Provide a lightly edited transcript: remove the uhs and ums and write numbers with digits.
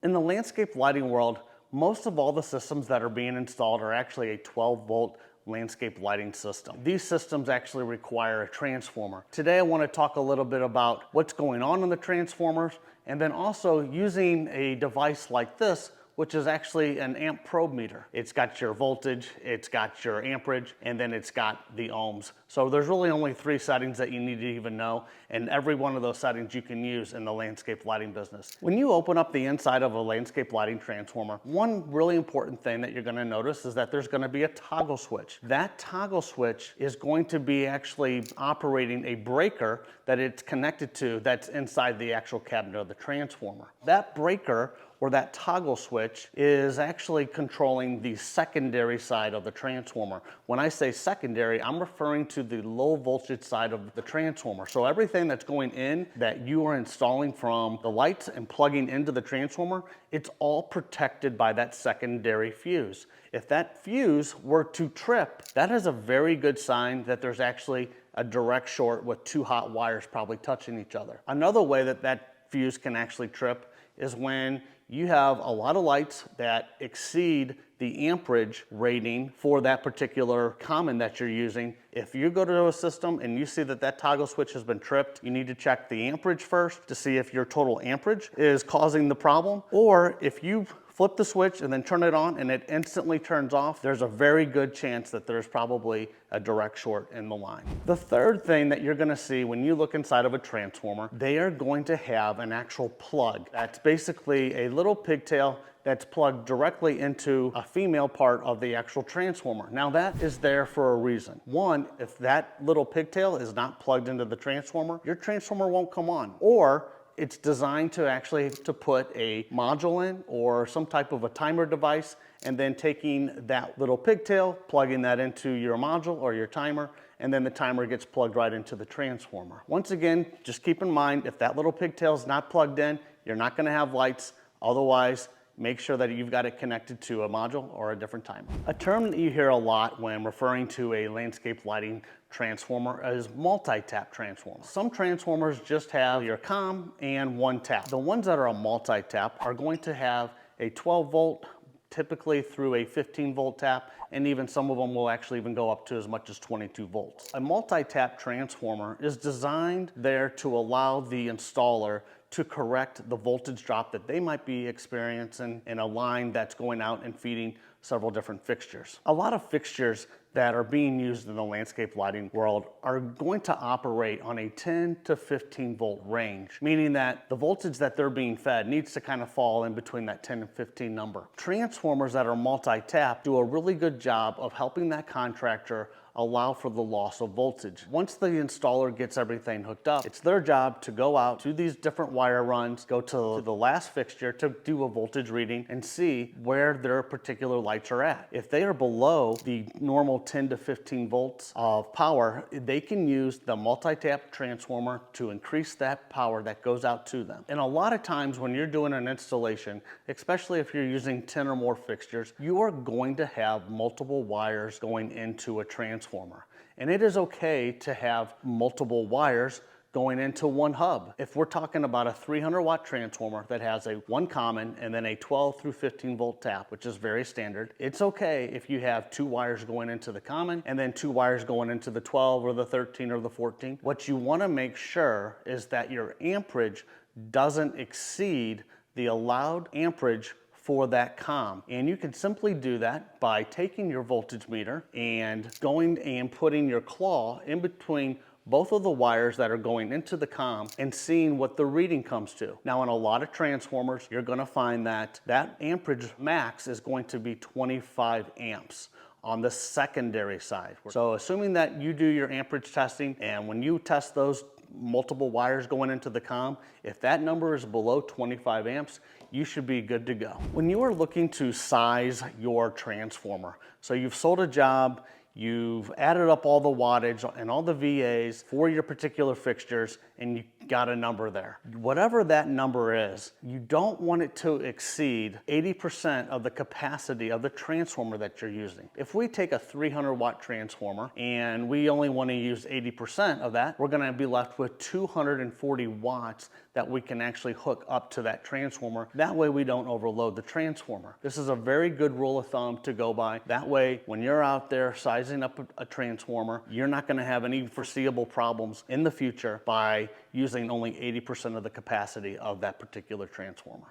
In the landscape lighting world, most of all the systems that are being installed are actually a 12-volt landscape lighting system. These systems actually require a transformer. Today I want to talk a little bit about what's going on in the transformers, and then also using a device like this, which is actually an amp probe meter. It's got your voltage, it's got your amperage, and then it's got the ohms. So there's really only 3 settings that you need to even know, and every one of those settings you can use in the landscape lighting business. When you open up the inside of a landscape lighting transformer, one really important thing that you're gonna notice is that there's gonna be a toggle switch. That toggle switch is going to be actually operating a breaker that it's connected to that's inside the actual cabinet of the transformer. That breaker or that toggle switch is actually controlling the secondary side of the transformer. When I say secondary, I'm referring to the low voltage side of the transformer. So everything that's going in that you are installing from the lights and plugging into the transformer, it's all protected by that secondary fuse. If that fuse were to trip, that is a very good sign that there's actually a direct short with 2 hot wires probably touching each other. Another way that that fuse can actually trip is when you have a lot of lights that exceed the amperage rating for that particular common that you're using. If you go to a system and you see that that toggle switch has been tripped, you need to check the amperage first to see if your total amperage is causing the problem, or if you flip the switch and then turn it on and it instantly turns off, there's a very good chance that there's probably a direct short in the line. The third thing that you're gonna see when you look inside of a transformer, they are going to have an actual plug. That's basically a little pigtail that's plugged directly into a female part of the actual transformer. Now that is there for a reason. One, if that little pigtail is not plugged into the transformer, your transformer won't come on. Or it's designed to actually put a module in or some type of a timer device, and then taking that little pigtail, plugging that into your module or your timer, and then the timer gets plugged right into the transformer. Once again, just keep in mind, if that little pigtail is not plugged in, you're not gonna have lights. Otherwise, make sure that you've got it connected to a module or a different timer. A term that you hear a lot when referring to a landscape lighting transformer is multi-tap transformer. Some transformers just have your COM and 1 tap. The ones that are a multi-tap are going to have a 12 volt, typically through a 15 volt tap, and even some of them will actually even go up to as much as 22 volts. A multi-tap transformer is designed there to allow the installer to correct the voltage drop that they might be experiencing in a line that's going out and feeding several different fixtures. A lot of fixtures that are being used in the landscape lighting world are going to operate on a 10 to 15 volt range, meaning that the voltage that they're being fed needs to kind of fall in between that 10 and 15 number. Transformers that are multi-tap do a really good job of helping that contractor allow for the loss of voltage. Once the installer gets everything hooked up, it's their job to go out to these different wire runs, go to the last fixture to do a voltage reading and see where their particular lights are at. If they are below the normal 10 to 15 volts of power, they can use the multi-tap transformer to increase that power that goes out to them. And a lot of times when you're doing an installation, especially if you're using 10 or more fixtures, you are going to have multiple wires going into a transformer. And it is okay to have multiple wires going into one hub. If we're talking about a 300 watt transformer that has a 1 common and then a 12 through 15 volt tap, which is very standard, it's okay if you have 2 wires going into the common and then 2 wires going into the 12 or the 13 or the 14. What you want to make sure is that your amperage doesn't exceed the allowed amperage for that COM. And you can simply do that by taking your voltage meter and going and putting your claw in between both of the wires that are going into the COM and seeing what the reading comes to. Now in a lot of transformers, you're gonna find that that amperage max is going to be 25 amps on the secondary side. So assuming that you do your amperage testing, and when you test those multiple wires going into the COM, if that number is below 25 amps, you should be good to go. When you are looking to size your transformer, so you've sold a job, you've added up all the wattage and all the VAs for your particular fixtures, and got a number there. Whatever that number is, you don't want it to exceed 80% of the capacity of the transformer that you're using. If we take a 300 watt transformer and we only want to use 80% of that, we're going to be left with 240 watts that we can actually hook up to that transformer. That way we don't overload the transformer. This is a very good rule of thumb to go by. That way, when you're out there sizing up a transformer, you're not going to have any foreseeable problems in the future by using only 80% of the capacity of that particular transformer.